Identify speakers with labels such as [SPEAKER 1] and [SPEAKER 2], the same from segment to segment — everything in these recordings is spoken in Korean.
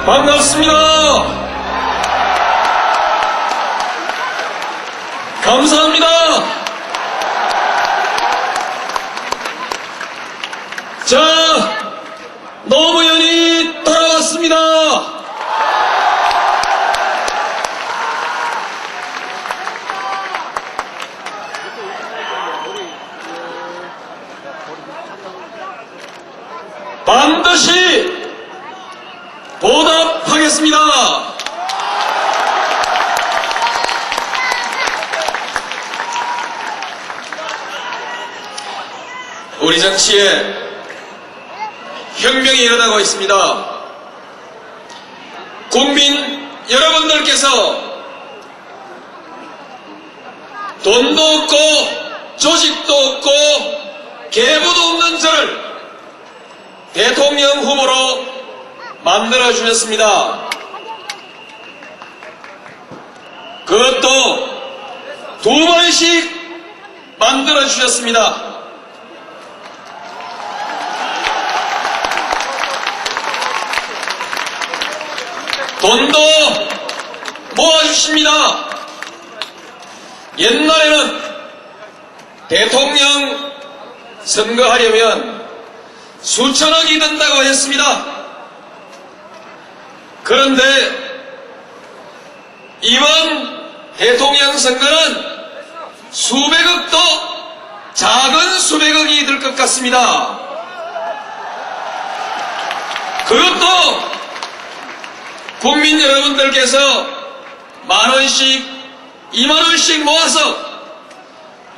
[SPEAKER 1] 반갑습니다. 감사합니다. 자, 노무현이 돌아왔습니다. 반드시 보답하겠습니다. 우리 정치에 혁명이 일어나고 있습니다. 국민 여러분들께서 돈도 없고 조직도 없고 계보도 없는 저를 대통령 후보로 만들어 주셨습니다. 그것도 2번씩 만들어 주셨습니다. 돈도 모아주십니다. 옛날에는 대통령 선거하려면 수천억이 든다고 했습니다. 그런데 이번 대통령 선거는 수백억도 작은 수백억이 들 것 같습니다. 그것도 국민 여러분들께서 만원씩 2만원씩 모아서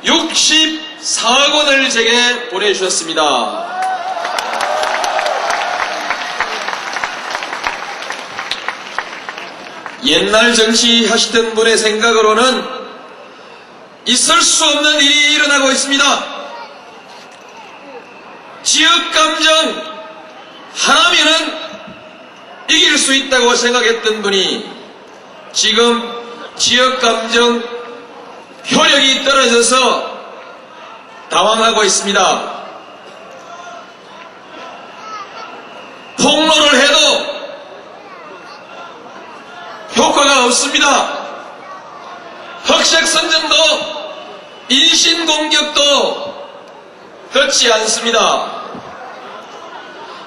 [SPEAKER 1] 64억 원을 제게 보내주셨습니다. 옛날 정치 하시던 분의 생각으로는 있을 수 없는 일이 일어나고 있습니다. 지역감정 하나면은 이길 수 있다고 생각했던 분이 지금 지역감정 효력이 떨어져서 당황하고 있습니다. 폭로를 해도 효과가 없습니다. 흑색선전도 인신공격도 듣지 않습니다.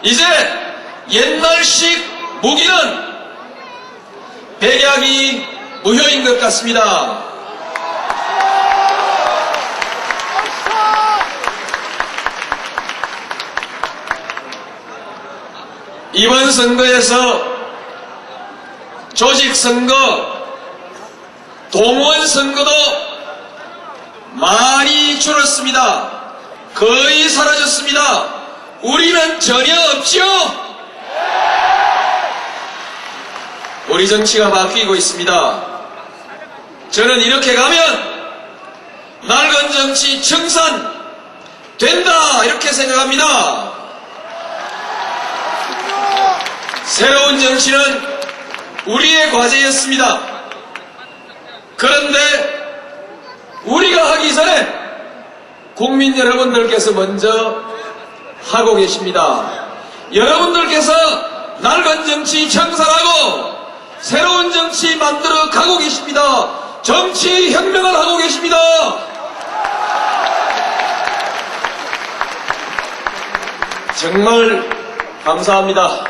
[SPEAKER 1] 이제 옛날식 무기는 백약이 무효인 것 같습니다. 이번 선거에서 조직선거, 동원선거도 많이 줄었습니다. 거의 사라졌습니다. 우리는 전혀 없지요. 우리 정치가 바뀌고 있습니다. 저는 이렇게 가면 낡은 정치 청산 된다 이렇게 생각합니다. 새로운 정치는 우리의 과제였습니다. 그런데 우리가 하기 전에 국민 여러분들께서 먼저 하고 계십니다. 여러분들께서 낡은 정치 청산하고 새로운 정치 만들어 가고 계십니다. 정치 혁명을 하고 계십니다. 정말 감사합니다.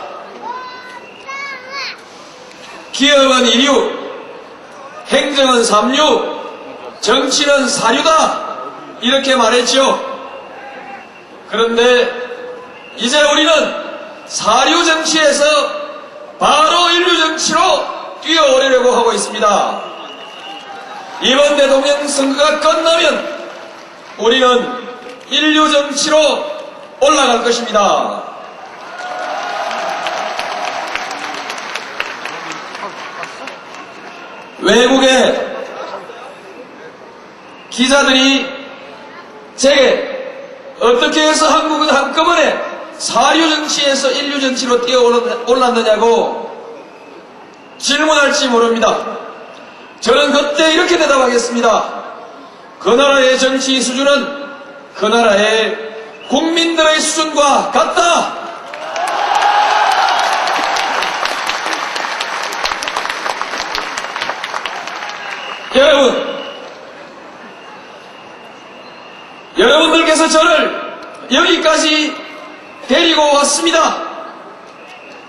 [SPEAKER 1] 기업은 이류, 행정은 삼류, 정치는 사류다 이렇게 말했죠. 그런데 이제 우리는 사류 정치에서 바로 인류 정치로 뛰어오르려고 하고 있습니다. 이번 대통령 선거가 끝나면 우리는 인류 정치로 올라갈 것입니다. 외국의 기자들이 제게 어떻게 해서 한국은 한꺼번에 사류 정치에서 인류 정치로 뛰어 올랐느냐고 질문할지 모릅니다. 저는 그때 이렇게 대답하겠습니다. 그 나라의 정치 수준은 그 나라의 국민들의 수준과 같다. 대통령께서 저를 여기까지 데리고 왔습니다.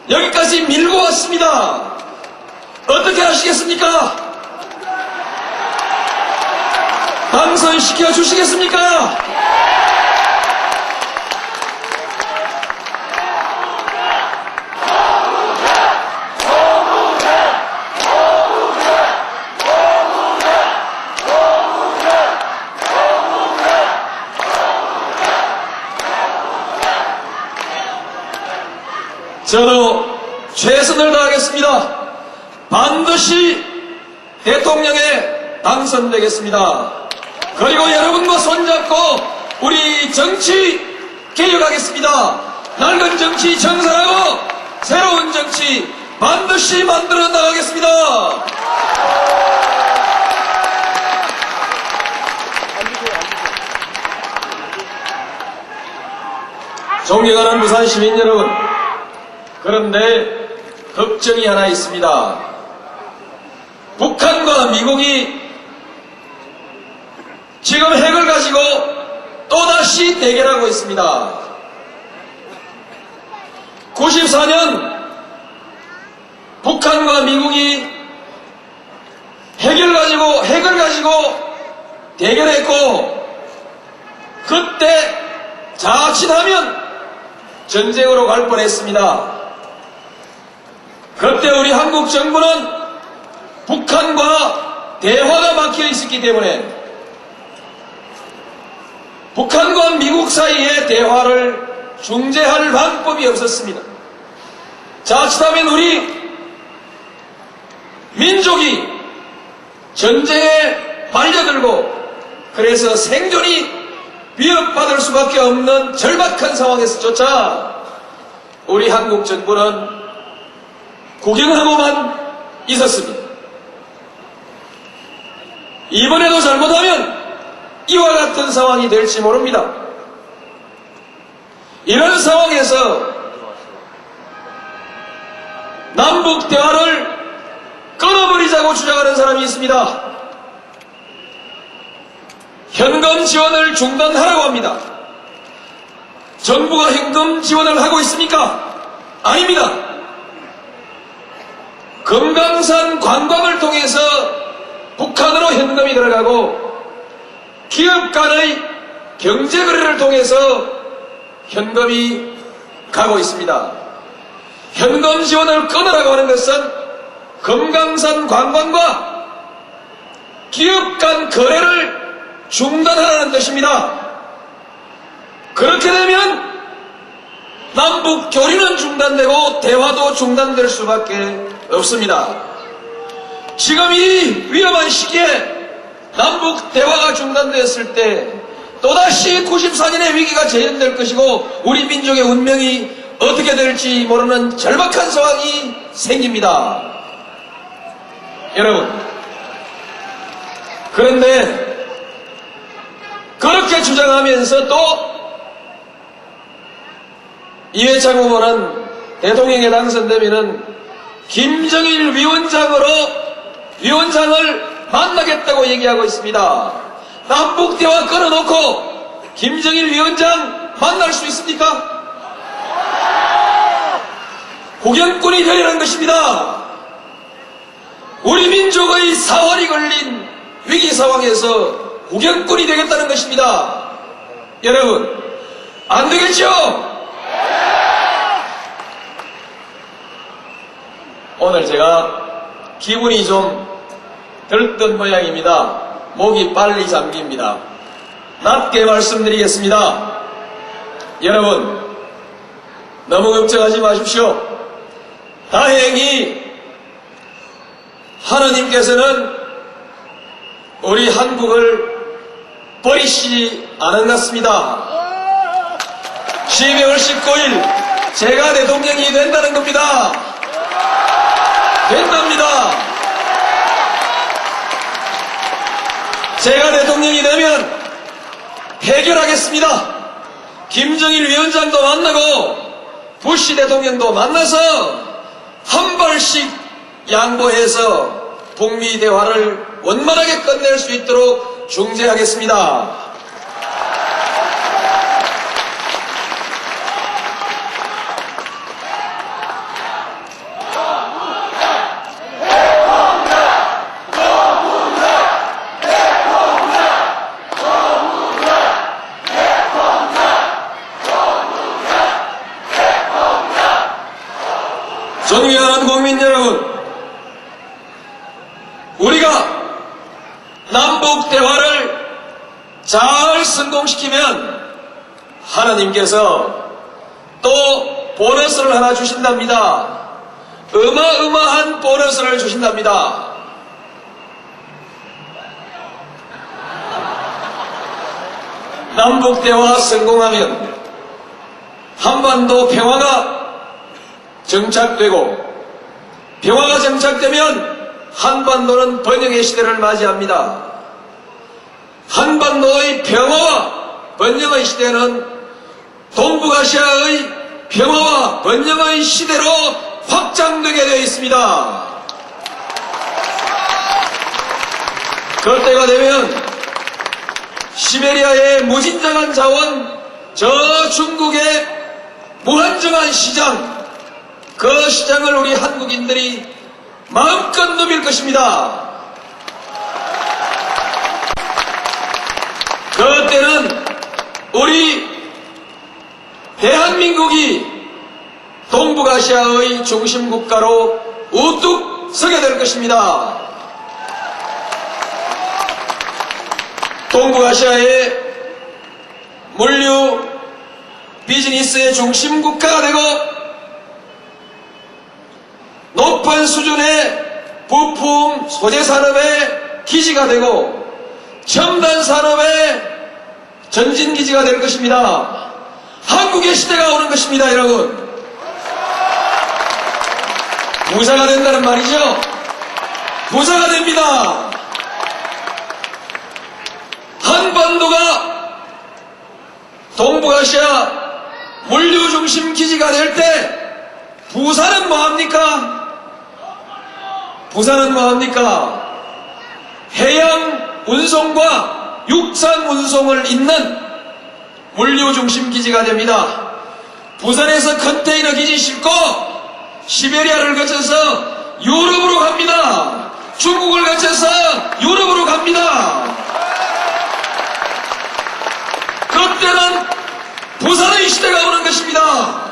[SPEAKER 1] 여기까지 밀고 왔습니다. 어떻게 하시겠습니까? 당선시켜 주시겠습니까? 저도 최선을 다하겠습니다. 반드시 대통령에 당선되겠습니다. 그리고 여러분과 손잡고 우리 정치 개혁하겠습니다. 낡은 정치 청산하고 새로운 정치 반드시 만들어 나가겠습니다. 존경하는 부산 시민 여러분, 그런데 걱정이 하나 있습니다. 북한과 미국이 지금 핵을 가지고 또다시 대결하고 있습니다. 94년 북한과 미국이 핵을 가지고 대결했고, 그때 자칫하면 전쟁으로 갈 뻔했습니다. 그때 우리 한국 정부는 북한과 대화가 막혀 있었기 때문에 북한과 미국 사이의 대화를 중재할 방법이 없었습니다. 자칫하면 우리 민족이 전쟁에 말려들고 그래서 생존이 위협받을 수밖에 없는 절박한 상황에서조차 우리 한국 정부는 구경하고만 있었습니다. 이번에도 잘못하면 이와 같은 상황이 될지 모릅니다. 이런 상황에서 남북 대화를 끊어버리자고 주장하는 사람이 있습니다. 현금 지원을 중단하라고 합니다. 정부가 현금 지원을 하고 있습니까? 아닙니다. 금강산 관광을 통해서 북한으로 현금이 들어가고 기업 간의 경제 거래를 통해서 현금이 가고 있습니다. 현금 지원을 끊으라고 하는 것은 금강산 관광과 기업 간 거래를 중단하라는 뜻입니다. 그렇게 되면 남북 교류는 중단되고 대화도 중단될 수밖에 없습니다. 지금 이 위험한 시기에 남북 대화가 중단되었을 때 또다시 94년의 위기가 재현될 것이고 우리 민족의 운명이 어떻게 될지 모르는 절박한 상황이 생깁니다. 여러분, 그런데 그렇게 주장하면서 또 이회창 후보는 대통령에 당선되면은 김정일 위원장을 만나겠다고 얘기하고 있습니다. 남북대화 끊어놓고 김정일 위원장 만날 수 있습니까? 구경꾼이 되려는 것입니다. 우리 민족의 사활이 걸린 위기 상황에서 구경꾼이 되겠다는 것입니다. 여러분, 안 되겠죠? 오늘 제가 기분이 좀 들뜬 모양입니다. 목이 빨리 잠깁니다. 낮게 말씀드리겠습니다. 여러분, 너무 걱정하지 마십시오. 다행히 하느님께서는 우리 한국을 버리시지 않은 것 같습니다. 12월 19일 제가 대통령이 된다는 겁니다. 된답니다. 제가 대통령이 되면 해결하겠습니다. 김정일 위원장도 만나고 부시 대통령도 만나서 한 발씩 양보해서 북미 대화를 원만하게 끝낼 수 있도록 중재하겠습니다. 존경하는 국민 여러분, 우리가 남북 대화를 잘 성공시키면 하나님께서 또 보너스를 하나 주신답니다. 어마어마한 보너스를 주신답니다. 남북 대화 성공하면 한반도 평화가 정착되고, 평화가 정착되면 한반도는 번영의 시대를 맞이합니다. 한반도의 평화와 번영의 시대는 동북아시아의 평화와 번영의 시대로 확장되게 되어 있습니다. 그럴 때가 되면 시베리아의 무진장한 자원, 저 중국의 무한정한 시장, 그 시장을 우리 한국인들이 마음껏 누빌 것입니다. 그때는 우리 대한민국이 동북아시아의 중심국가로 우뚝 서게 될 것입니다. 동북아시아의 물류 비즈니스의 중심국가가 되고, 높은 수준의 부품 소재 산업의 기지가 되고, 첨단 산업의 전진기지가 될 것입니다. 한국의 시대가 오는 것입니다, 여러분. 부자가 된다는 말이죠. 부자가 됩니다. 한반도가 동북아시아 물류 중심 기지가 될 때 부산은 뭐합니까? 부산은 뭐합니까? 해양 운송과 육상 운송을 잇는 물류 중심 기지가 됩니다. 부산에서 컨테이너 기지 싣고 시베리아를 거쳐서 유럽으로 갑니다. 중국을 거쳐서 유럽으로 갑니다. 그때는 부산의 시대가 오는 것입니다.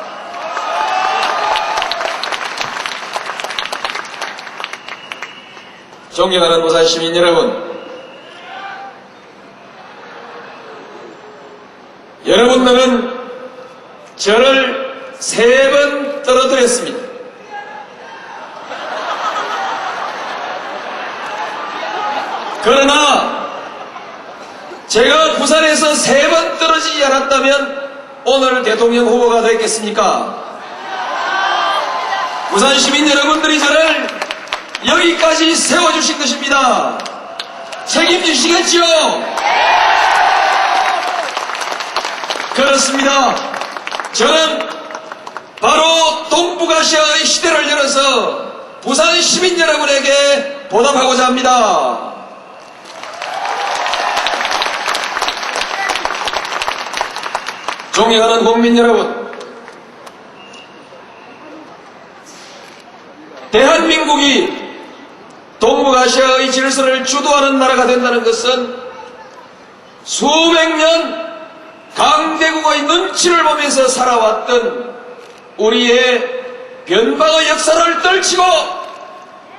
[SPEAKER 1] 존경하는 부산 시민 여러분, 여러분들은 저를 3번 떨어뜨렸습니다. 그러나 제가 부산에서 3번 떨어지지 않았다면 오늘 대통령 후보가 되겠습니까? 부산 시민 여러분들이 저를 여기까지 세워주신 것입니다. 책임지시겠지요? 그렇습니다. 저는 바로 동북아시아의 시대를 열어서 부산 시민 여러분에게 보답하고자 합니다. 존경하는 국민 여러분, 대한민국이 동북아시아의 질서를 주도하는 나라가 된다는 것은 수백 년 강대국의 눈치를 보면서 살아왔던 우리의 변방의 역사를 떨치고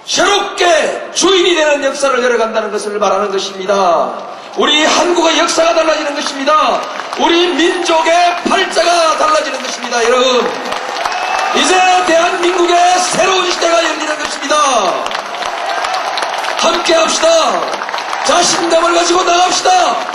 [SPEAKER 1] 새롭게 주인이 되는 역사를 열어간다는 것을 말하는 것입니다. 우리 한국의 역사가 달라지는 것입니다. 우리 민족의 팔자가 달라지는 것입니다. 여러분, 이제 대한민국의 새로운 시대가 열리는 것입니다. 함께 합시다. 자신감을 가지고 나갑시다.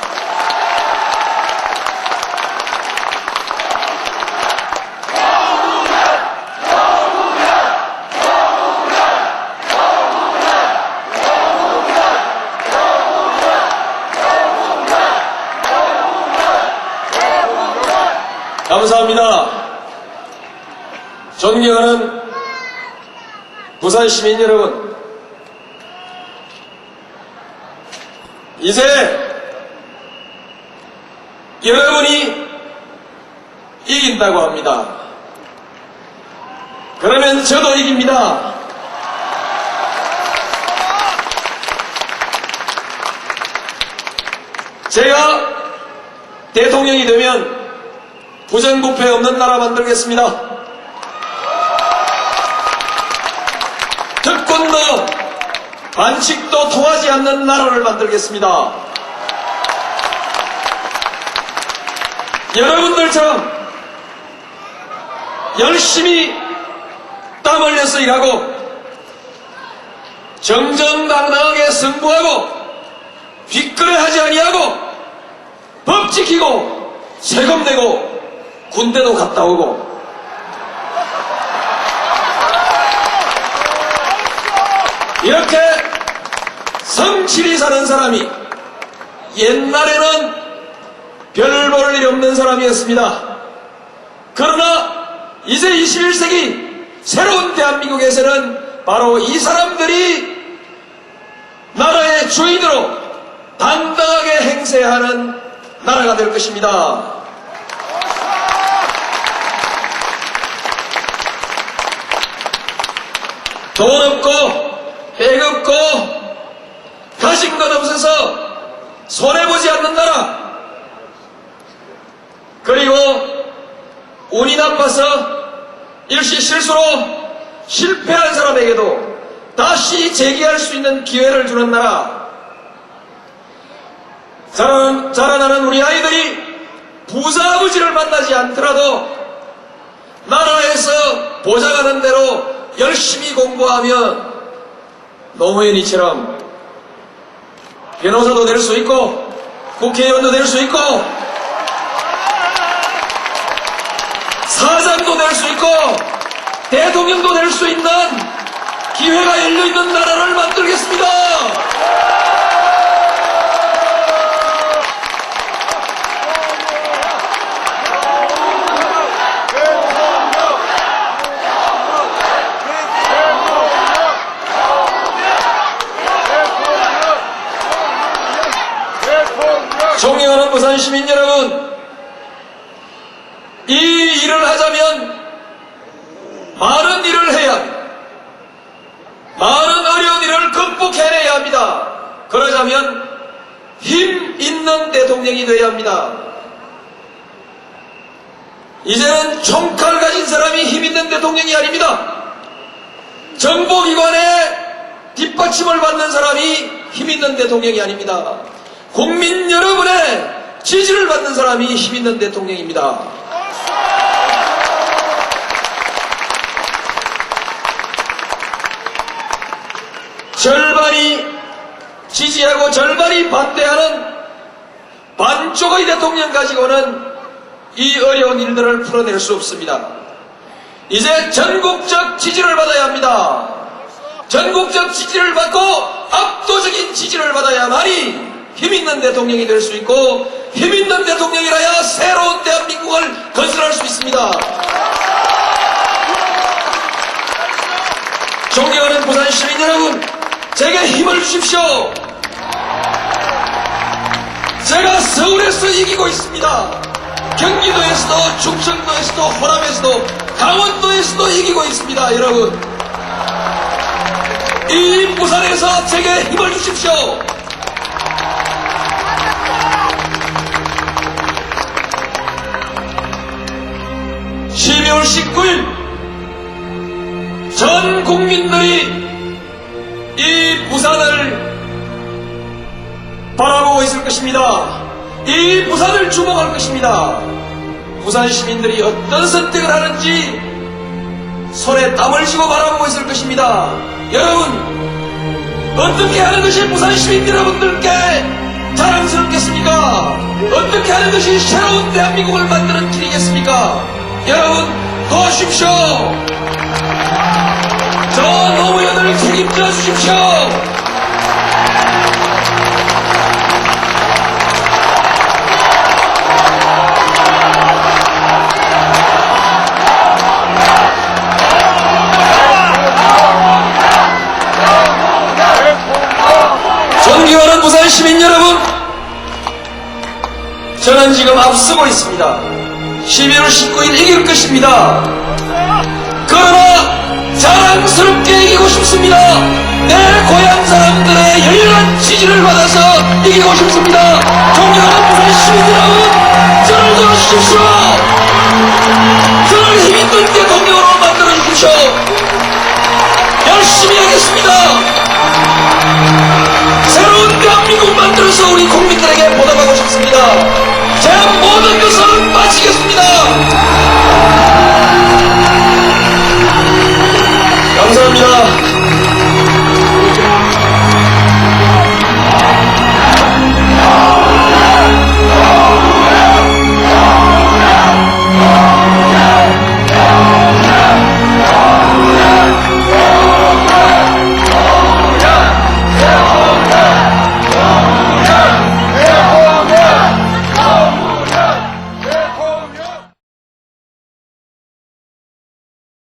[SPEAKER 1] 감사합니다. 존경하는 부산 시민 여러분, 이제 여러분이 이긴다고 합니다. 그러면 저도 이깁니다. 제가 대통령이 되면 부정부패 없는 나라 만들겠습니다. 번 더 반칙도 통하지 않는 나라를 만들겠습니다. 여러분들처럼 열심히 땀 흘려서 일하고 정정당당하게 승부하고 뒷거래하지 아니하고 법 지키고 세금 내고 군대도 갔다 오고 이렇게 성실히 사는 사람이 옛날에는 별 볼 일 없는 사람이었습니다. 그러나 이제 21세기 새로운 대한민국에서는 바로 이 사람들이 나라의 주인으로 당당하게 행세하는 나라가 될 것입니다. 돈 없고 백 없고 가진 것 없어서 손해보지 않는 나라, 그리고 운이 나빠서 일시 실수로 실패한 사람에게도 다시 재기할 수 있는 기회를 주는 나라, 자라나는 우리 아이들이 부자 아버지를 만나지 않더라도 나라에서 보장하는 대로 열심히 공부하면 노무현이처럼 변호사도 될 수 있고 국회의원도 될 수 있고 사장도 될 수 있고 대통령도 될 수 있는 기회가 열려있는 나라를 만들겠습니다. 존경하는 부산 시민 여러분, 이 일을 하자면 많은 일을 해야 합니다. 많은 어려운 일을 극복해내야 합니다. 그러자면 힘 있는 대통령이 되어야 합니다. 이제는 총칼 가진 사람이 힘 있는 대통령이 아닙니다. 정보기관의 뒷받침을 받는 사람이 힘 있는 대통령이 아닙니다. 국민 여러분의 지지를 받는 사람이 힘 있는 대통령입니다. 절반이 지지하고 절반이 반대하는 반쪽의 대통령 가지고는 이 어려운 일들을 풀어낼 수 없습니다. 이제 전국적 지지를 받아야 합니다. 전국적 지지를 받고 압도적인 지지를 받아야만이 힘있는 대통령이 될 수 있고 힘있는 대통령이라야 새로운 대한민국을 건설할 수 있습니다. 존경하는 부산 시민 여러분, 제게 힘을 주십시오. 제가 서울에서 이기고 있습니다. 경기도에서도 충청도에서도 호남에서도 강원도에서도 이기고 있습니다. 여러분, 이 부산에서 제게 힘을 주십시오. 12월 19일 전 국민들이 이 부산을 바라보고 있을 것입니다. 이 부산을 주목할 것입니다. 부산 시민들이 어떤 선택을 하는지 손에 땀을 쥐고 바라보고 있을 것입니다. 여러분, 어떻게 하는 것이 부산 시민 여러분들께 자랑스럽겠습니까? 어떻게 하는 것이 새로운 대한민국을 만드는 길이겠습니까? 여러분, 도와주십시오. 저 노무현을 책임져 주십시오. 존경하는 부산 시민 여러분, 저는 지금 앞서고 있습니다. 12월 19일 이길 것입니다. 그러나 자랑스럽게 이기고 싶습니다. 내 고향 사람들의 열렬한 지지를 받아서 이기고 싶습니다. 존경하는 부산 시민 여러분, 저를 도와주십시오. 저를